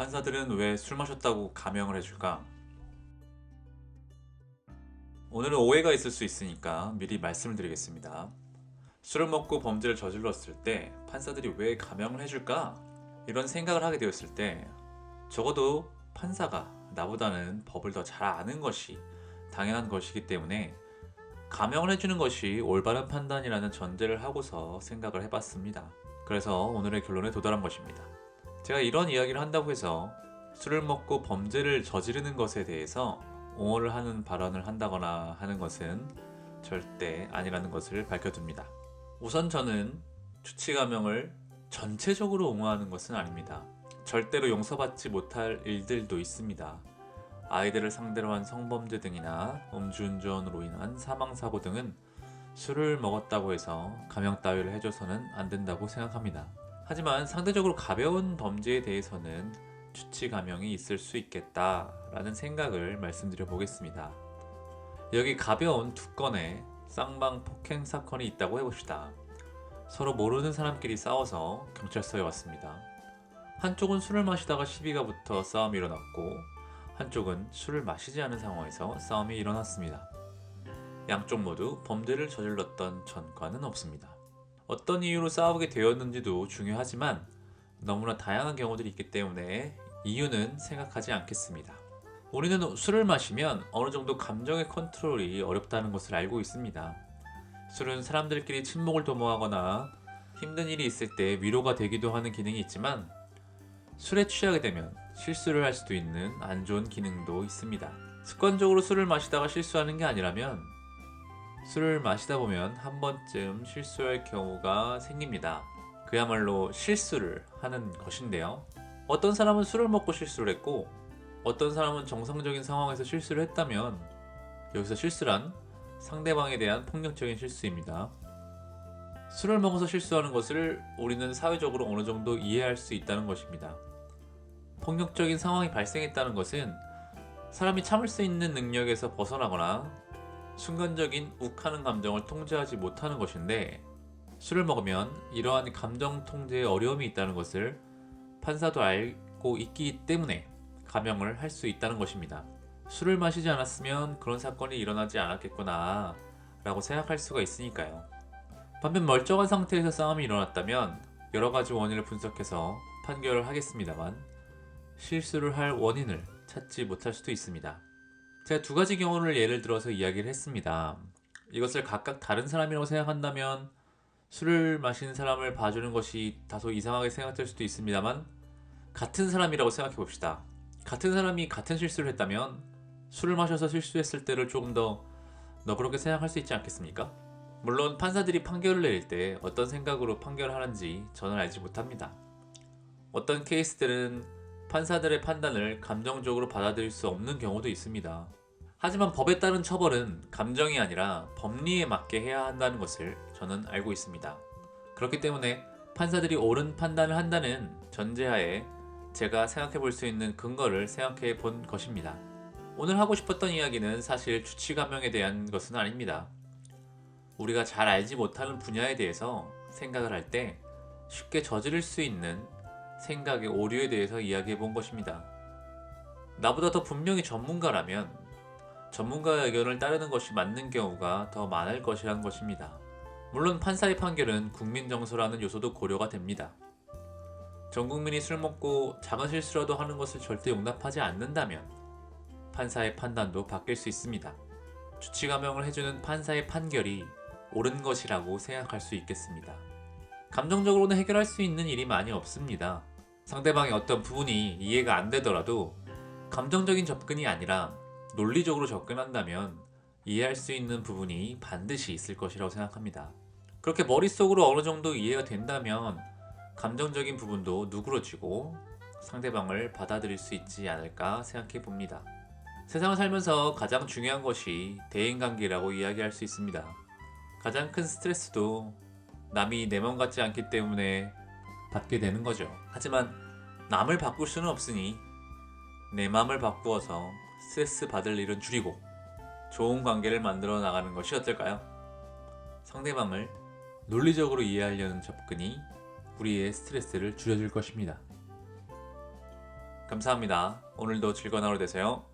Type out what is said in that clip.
판사들은 왜 술 마셨다고 감형을 해줄까? 오늘은 오해가 있을 수 있으니까 미리 말씀을 드리겠습니다. 술을 먹고 범죄를 저질렀을 때 판사들이 왜 감형을 해줄까? 이런 생각을 하게 되었을 때 적어도 판사가 나보다는 법을 더 잘 아는 것이 당연한 것이기 때문에 감형을 해주는 것이 올바른 판단이라는 전제를 하고서 생각을 해봤습니다. 그래서 오늘의 결론에 도달한 것입니다. 제가 이런 이야기를 한다고 해서 술을 먹고 범죄를 저지르는 것에 대해서 옹호를 하는 발언을 한다거나 하는 것은 절대 아니라는 것을 밝혀둡니다. 우선 저는 주치감형을 전체적으로 옹호하는 것은 아닙니다. 절대로 용서받지 못할 일들도 있습니다. 아이들을 상대로 한 성범죄 등이나 음주운전으로 인한 사망사고 등은 술을 먹었다고 해서 감형 따위를 해줘서는 안 된다고 생각합니다. 하지만 상대적으로 가벼운 범죄에 대해서는 주치감형이 있을 수 있겠다라는 생각을 말씀드려 보겠습니다. 여기 가벼운 두 건의 쌍방 폭행 사건이 있다고 해봅시다. 서로 모르는 사람끼리 싸워서 경찰서에 왔습니다. 한쪽은 술을 마시다가 시비가 붙어 싸움이 일어났고 한쪽은 술을 마시지 않은 상황에서 싸움이 일어났습니다. 양쪽 모두 범죄를 저질렀던 전과는 없습니다. 어떤 이유로 싸우게 되었는지도 중요하지만 너무나 다양한 경우들이 있기 때문에 이유는 생각하지 않겠습니다. 우리는 술을 마시면 어느 정도 감정의 컨트롤이 어렵다는 것을 알고 있습니다. 술은 사람들끼리 친목을 도모하거나 힘든 일이 있을 때 위로가 되기도 하는 기능이 있지만 술에 취하게 되면 실수를 할 수도 있는 안 좋은 기능도 있습니다. 습관적으로 술을 마시다가 실수하는 게 아니라면 술을 마시다 보면 한 번쯤 실수할 경우가 생깁니다. 그야말로 실수를 하는 것인데요. 어떤 사람은 술을 먹고 실수를 했고 어떤 사람은 정상적인 상황에서 실수를 했다면 여기서 실수란 상대방에 대한 폭력적인 실수입니다. 술을 먹어서 실수하는 것을 우리는 사회적으로 어느 정도 이해할 수 있다는 것입니다. 폭력적인 상황이 발생했다는 것은 사람이 참을 수 있는 능력에서 벗어나거나 순간적인 욱하는 감정을 통제하지 못하는 것인데 술을 먹으면 이러한 감정 통제에 어려움이 있다는 것을 판사도 알고 있기 때문에 감형을 할 수 있다는 것입니다. 술을 마시지 않았으면 그런 사건이 일어나지 않았겠구나 라고 생각할 수가 있으니까요. 반면 멀쩡한 상태에서 싸움이 일어났다면 여러 가지 원인을 분석해서 판결을 하겠습니다만 실수를 할 원인을 찾지 못할 수도 있습니다. 제가 두 가지 경우를 예를 들어서 이야기를 했습니다. 이것을 각각 다른 사람이라고 생각한다면 술을 마시는 사람을 봐주는 것이 다소 이상하게 생각될 수도 있습니다만 같은 사람이라고 생각해 봅시다. 같은 사람이 같은 실수를 했다면 술을 마셔서 실수했을 때를 조금 더 너그럽게 생각할 수 있지 않겠습니까? 물론 판사들이 판결을 내릴 때 어떤 생각으로 판결을 하는지 저는 알지 못합니다. 어떤 케이스들은 판사들의 판단을 감정적으로 받아들일 수 없는 경우도 있습니다. 하지만 법에 따른 처벌은 감정이 아니라 법리에 맞게 해야 한다는 것을 저는 알고 있습니다. 그렇기 때문에 판사들이 옳은 판단을 한다는 전제하에 제가 생각해 볼 수 있는 근거를 생각해 본 것입니다. 오늘 하고 싶었던 이야기는 사실 주치감형에 대한 것은 아닙니다. 우리가 잘 알지 못하는 분야에 대해서 생각을 할 때 쉽게 저지를 수 있는 생각의 오류에 대해서 이야기해 본 것입니다. 나보다 더 분명히 전문가라면 전문가의 의견을 따르는 것이 맞는 경우가 더 많을 것이라는 것입니다. 물론 판사의 판결은 국민 정서라는 요소도 고려가 됩니다. 전 국민이 술 먹고 작은 실수라도 하는 것을 절대 용납하지 않는다면 판사의 판단도 바뀔 수 있습니다. 주치감형을 해주는 판사의 판결이 옳은 것이라고 생각할 수 있겠습니다. 감정적으로는 해결할 수 있는 일이 많이 없습니다. 상대방의 어떤 부분이 이해가 안 되더라도 감정적인 접근이 아니라 논리적으로 접근한다면 이해할 수 있는 부분이 반드시 있을 것이라고 생각합니다. 그렇게 머릿속으로 어느 정도 이해가 된다면 감정적인 부분도 누그러지고 상대방을 받아들일 수 있지 않을까 생각해 봅니다. 세상을 살면서 가장 중요한 것이 대인관계라고 이야기할 수 있습니다. 가장 큰 스트레스도 남이 내 맘 같지 않기 때문에 받게 되는 거죠. 하지만 남을 바꿀 수는 없으니 내 맘을 바꾸어서 스트레스 받을 일은 줄이고 좋은 관계를 만들어 나가는 것이 어떨까요? 상대방을 논리적으로 이해하려는 접근이 우리의 스트레스를 줄여줄 것입니다. 감사합니다. 오늘도 즐거운 하루 되세요.